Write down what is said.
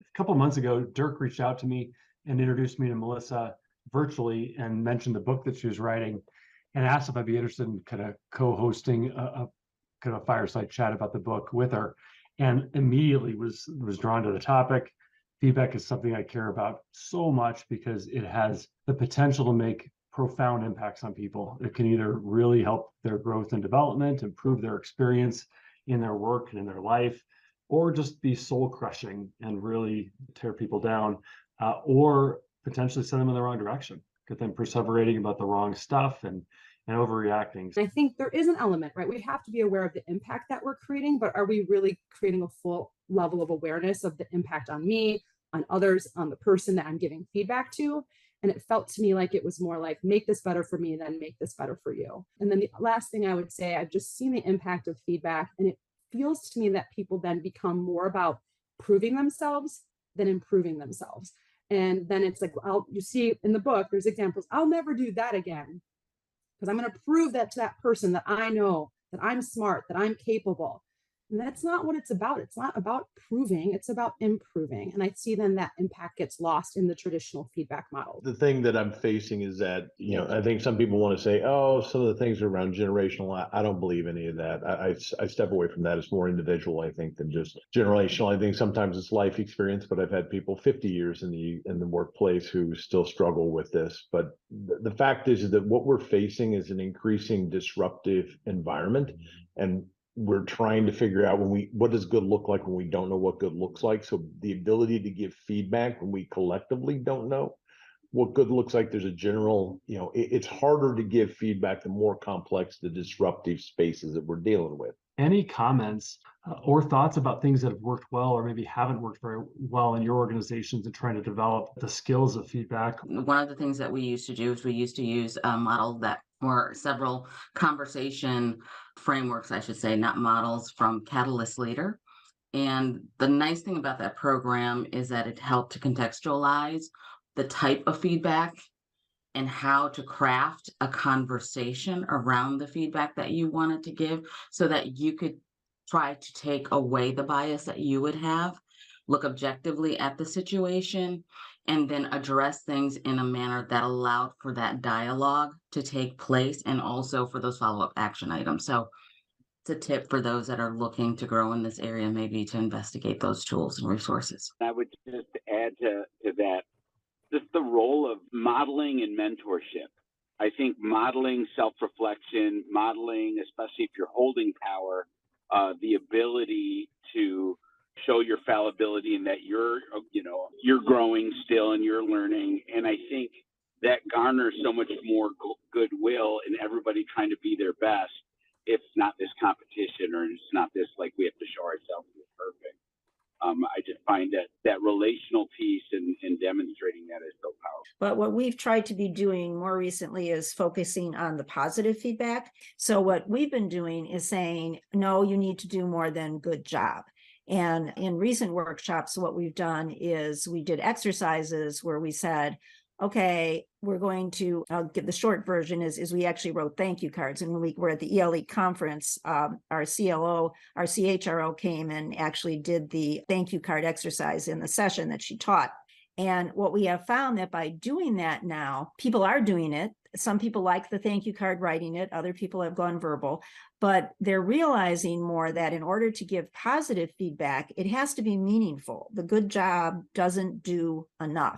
A couple of months ago, Dirk reached out to me and introduced me to Melissa virtually and mentioned the book that she was writing and asked if I'd be interested in kind of co-hosting a kind of a fireside chat about the book with her. And immediately was drawn to the topic. Feedback is something I care about so much because it has the potential to make profound impacts on people. It can either really help their growth and development, improve their experience in their work and in their life, or just be soul crushing and really tear people down, or potentially send them in the wrong direction, get them perseverating about the wrong stuff and overreacting. I think there is an element, right? We have to be aware of the impact that we're creating, but are we really creating a full level of awareness of the impact on me, on others, on the person that I'm giving feedback to? And it felt to me like it was more like, make this better for me, then make this better for you. And then the last thing I would say, I've just seen the impact of feedback, and it feels to me that people then become more about proving themselves than improving themselves. And then it's like, you see in the book, there's examples, I'll never do that again, because I'm going to prove that to that person that I know, that I'm smart, that I'm capable. And that's not what it's about. It's not about proving, it's about improving. And I see then that impact gets lost in the traditional feedback model. The thing that I'm facing is that, I think some people want to say, oh, some of the things are around generational. I don't believe any of that. I step away from that. It's more individual, I think, than just generational. I think sometimes it's life experience, but I've had people 50 years in the workplace who still struggle with this. But the fact is that what we're facing is an increasing disruptive environment. And we're trying to figure out what does good look like when we don't know what good looks like. So the ability to give feedback when we collectively don't know what good looks like, there's a general, it's harder to give feedback the more complex the disruptive spaces that we're dealing with. Any comments or thoughts about things that have worked well or maybe haven't worked very well in your organizations in trying to develop the skills of feedback? One of the things that we used to do is we used to use a model that were several conversation frameworks, I should say, not models, from Catalyst Leader. And the nice thing about that program is that it helped to contextualize the type of feedback and how to craft a conversation around the feedback that you wanted to give so that you could try to take away the bias that you would have, look objectively at the situation, and then address things in a manner that allowed for that dialogue to take place and also for those follow-up action items. So it's a tip for those that are looking to grow in this area, maybe to investigate those tools and resources. I would just add to that, just the role of modeling and mentorship. I think modeling self-reflection, modeling, especially if you're holding power, the ability to show your fallibility and that you're growing still and you're learning. And I think that garners so much more goodwill in everybody trying to be their best. It's not this competition, or it's not this like we have to show ourselves as perfect. I just find that relational piece and demonstrating that is so powerful. But what we've tried to be doing more recently is focusing on the positive feedback. So what we've been doing is saying, no, you need to do more than good job. And in recent workshops, what we've done is we did exercises where we said, okay, we're going to, I'll give the short version is we actually wrote thank you cards. And when we were at the ELE conference, our CLO, our CHRO came and actually did the thank you card exercise in the session that she taught. And what we have found that by doing that now, people are doing it. Some people like the thank you card, writing it. Other people have gone verbal, but they're realizing more that in order to give positive feedback, it has to be meaningful. The good job doesn't do enough.